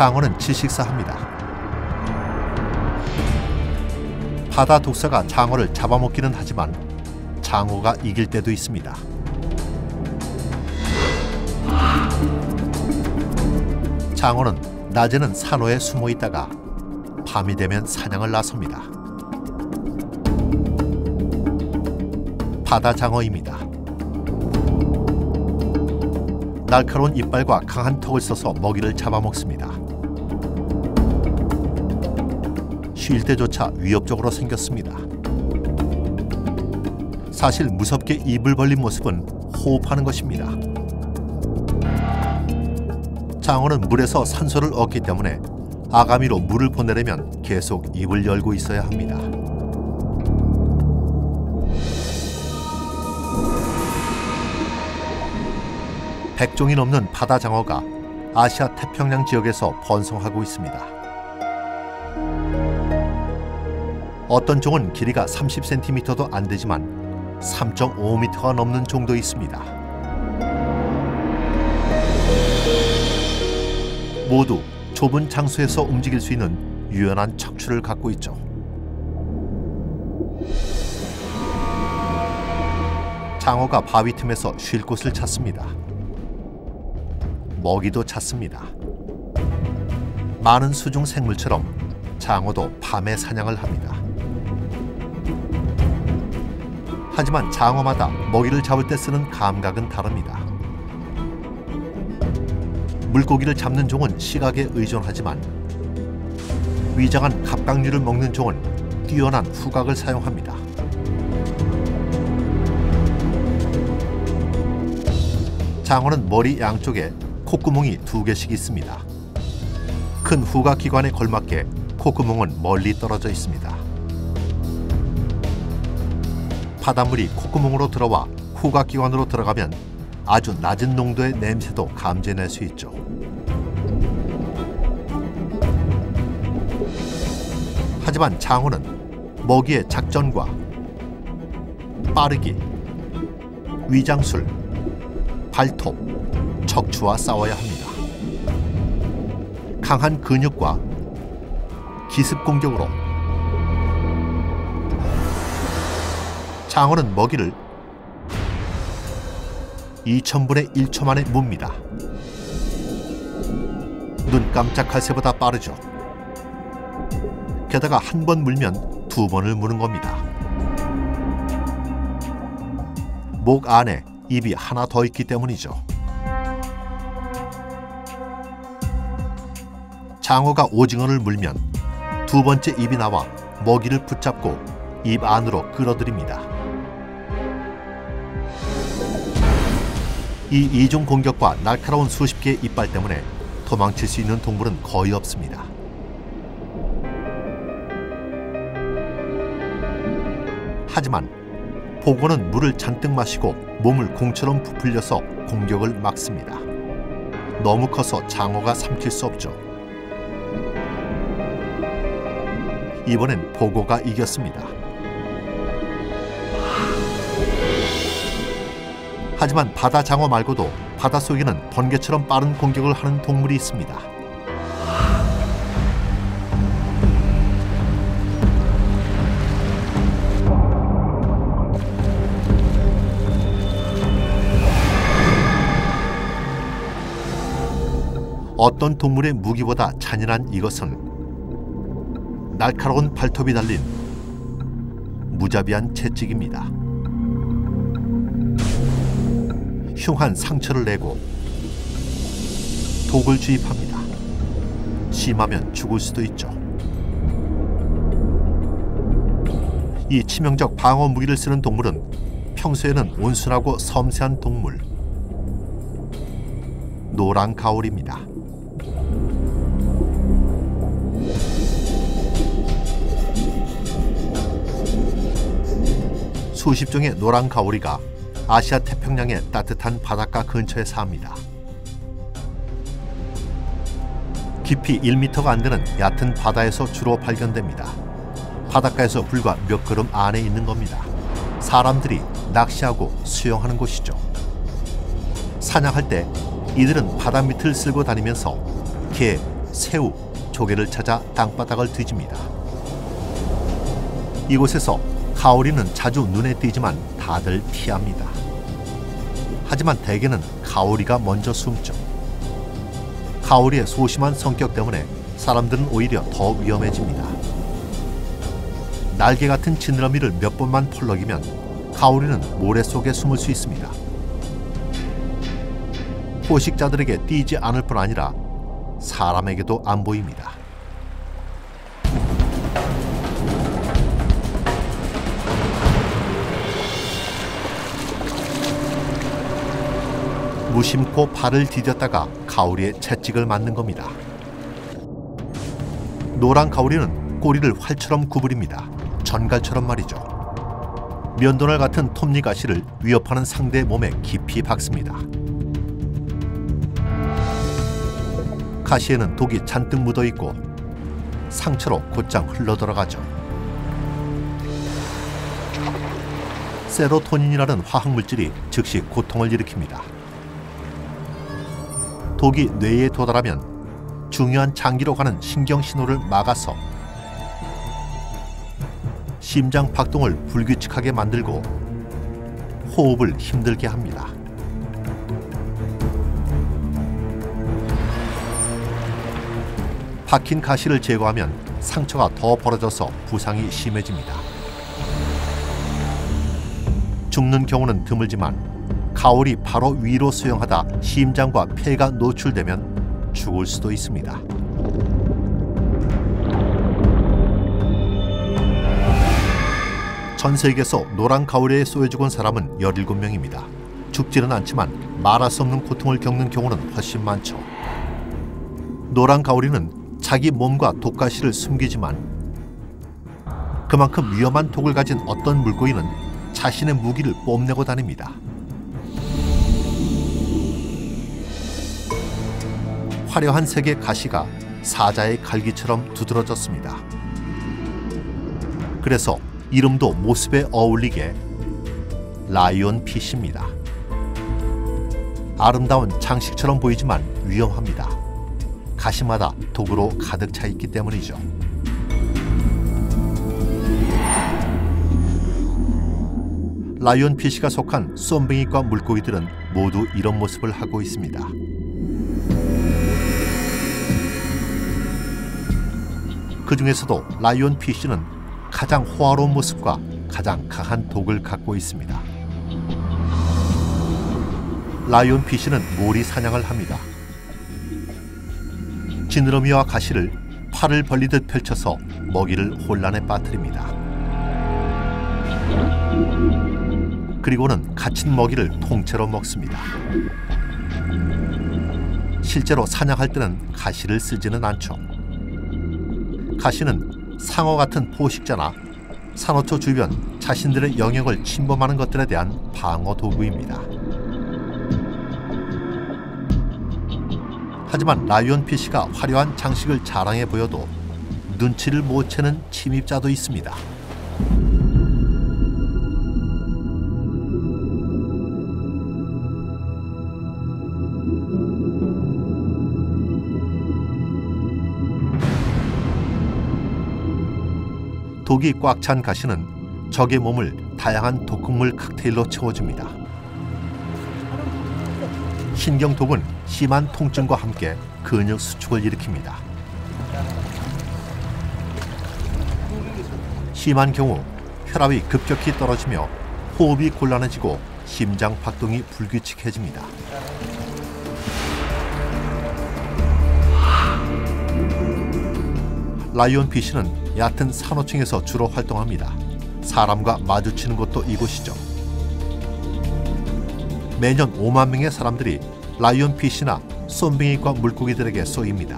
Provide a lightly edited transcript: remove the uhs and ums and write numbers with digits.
장어는 질식사합니다. 바다 독사가 장어를 잡아먹기는 하지만 장어가 이길 때도 있습니다. 장어는 낮에는 산호에 숨어 있다가 밤이 되면 사냥을 나섭니다. 바다 장어입니다. 날카로운 이빨과 강한 턱을 써서 먹이를 잡아먹습니다. 쉴 때조차 위협적으로 생겼습니다. 사실 무섭게 입을 벌린 모습은 호흡하는 것입니다. 장어는 물에서 산소를 얻기 때문에 아가미로 물을 보내려면 계속 입을 열고 있어야 합니다. 백종이 넘는 바다 장어가 아시아 태평양 지역에서 번성하고 있습니다. 어떤 종은 길이가 30cm도 안 되지만 3.5m가 넘는 종도 있습니다. 모두 좁은 장소에서 움직일 수 있는 유연한 척추를 갖고 있죠. 장어가 바위 틈에서 쉴 곳을 찾습니다. 먹이도 찾습니다. 많은 수중 생물처럼 장어도 밤에 사냥을 합니다. 하지만 장어마다 먹이를 잡을 때 쓰는 감각은 다릅니다. 물고기를 잡는 종은 시각에 의존하지만 위장한 갑각류를 먹는 종은 뛰어난 후각을 사용합니다. 장어는 머리 양쪽에 콧구멍이 2개씩 있습니다. 큰 후각기관에 걸맞게 콧구멍은 멀리 떨어져 있습니다. 바닷물이 콧구멍으로 들어와 후각기관으로 들어가면 아주 낮은 농도의 냄새도 감지해낼 수 있죠. 하지만 장어는 먹이의 작전과 빠르기, 위장술, 발톱, 척추와 싸워야 합니다. 강한 근육과 기습 공격으로 장어는 먹이를 2000분의 1초 만에 뭅니다. 눈 깜짝할 새보다 빠르죠. 게다가 한 번 물면 2번을 무는 겁니다. 목 안에 입이 하나 더 있기 때문이죠. 장어가 오징어를 물면 2번째 입이 나와 먹이를 붙잡고 입 안으로 끌어들입니다. 이 이중 공격과 날카로운 수십 개의 이빨 때문에 도망칠 수 있는 동물은 거의 없습니다. 하지만 보고는 물을 잔뜩 마시고 몸을 공처럼 부풀려서 공격을 막습니다. 너무 커서 장어가 삼킬 수 없죠. 이번엔 보고가 이겼습니다. 하지만 바다 장어 말고도 바닷속에는 번개처럼 빠른 공격을 하는 동물이 있습니다. 어떤 동물의 무기보다 잔인한 이것은 날카로운 발톱이 달린 무자비한 채찍입니다. 흉한 상처를 내고 독을 주입합니다. 심하면 죽을 수도 있죠. 이 치명적 방어 무기를 쓰는 동물은 평소에는 온순하고 섬세한 동물, 노랑가오리입니다. 수십 종의 노랑가오리가 아시아 태평양의 따뜻한 바닷가 근처에 삽니다. 깊이 1m가 안 되는 얕은 바다에서 주로 발견됩니다. 바닷가에서 불과 몇 걸음 안에 있는 겁니다. 사람들이 낚시하고 수영하는 곳이죠. 사냥할 때 이들은 바다 밑을 쓸고 다니면서 개, 새우, 조개를 찾아 땅바닥을 뒤집니다. 이곳에서 가오리는 자주 눈에 띄지만 다들 피합니다. 하지만 대개는 가오리가 먼저 숨죠. 가오리의 소심한 성격 때문에 사람들은 오히려 더 위험해집니다. 날개 같은 지느러미를 몇 번만 펄럭이면 가오리는 모래 속에 숨을 수 있습니다. 포식자들에게 띄지 않을 뿐 아니라 사람에게도 안 보입니다. 무심코 발을 디뎠다가 가오리의 채찍을 맞는 겁니다. 노란 가오리는 꼬리를 활처럼 구부립니다. 전갈처럼 말이죠. 면도날 같은 톱니가시를 위협하는 상대의 몸에 깊이 박습니다. 가시에는 독이 잔뜩 묻어있고 상처로 곧장 흘러들어가죠. 세로토닌이라는 화학물질이 즉시 고통을 일으킵니다. 독이 뇌에 도달하면 중요한 장기로 가는 신경신호를 막아서 심장 박동을 불규칙하게 만들고 호흡을 힘들게 합니다. 박힌 가시를 제거하면 상처가 더 벌어져서 부상이 심해집니다. 죽는 경우는 드물지만 가오리 바로 위로 수영하다 심장과 폐가 노출되면 죽을 수도 있습니다. 전 세계에서 노란 가오리에 쏘여 죽은 사람은 17명입니다. 죽지는 않지만 말할 수 없는 고통을 겪는 경우는 훨씬 많죠. 노란 가오리는 자기 몸과 독가시를 숨기지만 그만큼 위험한 독을 가진 어떤 물고기는 자신의 무기를 뽐내고 다닙니다. 화려한 색의 가시가 사자의 갈기처럼 두드러졌습니다. 그래서 이름도 모습에 어울리게 라이온피쉬입니다. 아름다운 장식처럼 보이지만 위험합니다. 가시마다 독으로 가득 차 있기 때문이죠. 라이온피쉬가 속한 쏨뱅이과 물고기들은 모두 이런 모습을 하고 있습니다. 그 중에서도 라이온피쉬는 가장 호화로운 모습과 가장 강한 독을 갖고 있습니다. 라이온피쉬는 모리 사냥을 합니다. 지느러미와 가시를 팔을 벌리듯 펼쳐서 먹이를 혼란에 빠뜨립니다. 그리고는 갇힌 먹이를 통째로 먹습니다. 실제로 사냥할 때는 가시를 쓰지는 않죠. 가시는 상어 같은 포식자나 산호초 주변 자신들의 영역을 침범하는 것들에 대한 방어 도구입니다. 하지만 라이온피쉬가 화려한 장식을 자랑해 보여도 눈치를 못 채는 침입자도 있습니다. 독이 꽉 찬 가시는 적의 몸을 다양한 독극물 칵테일로 채워줍니다. 신경독은 심한 통증과 함께 근육 수축을 일으킵니다. 심한 경우 혈압이 급격히 떨어지며 호흡이 곤란해지고 심장 박동이 불규칙해집니다. 라이온피쉬는 얕은 산호층에서 주로 활동합니다. 사람과 마주치는 곳도 이곳이죠. 매년 5만 명의 사람들이 라이온피쉬나 쏨뱅이과 물고기들에게 쏘입니다.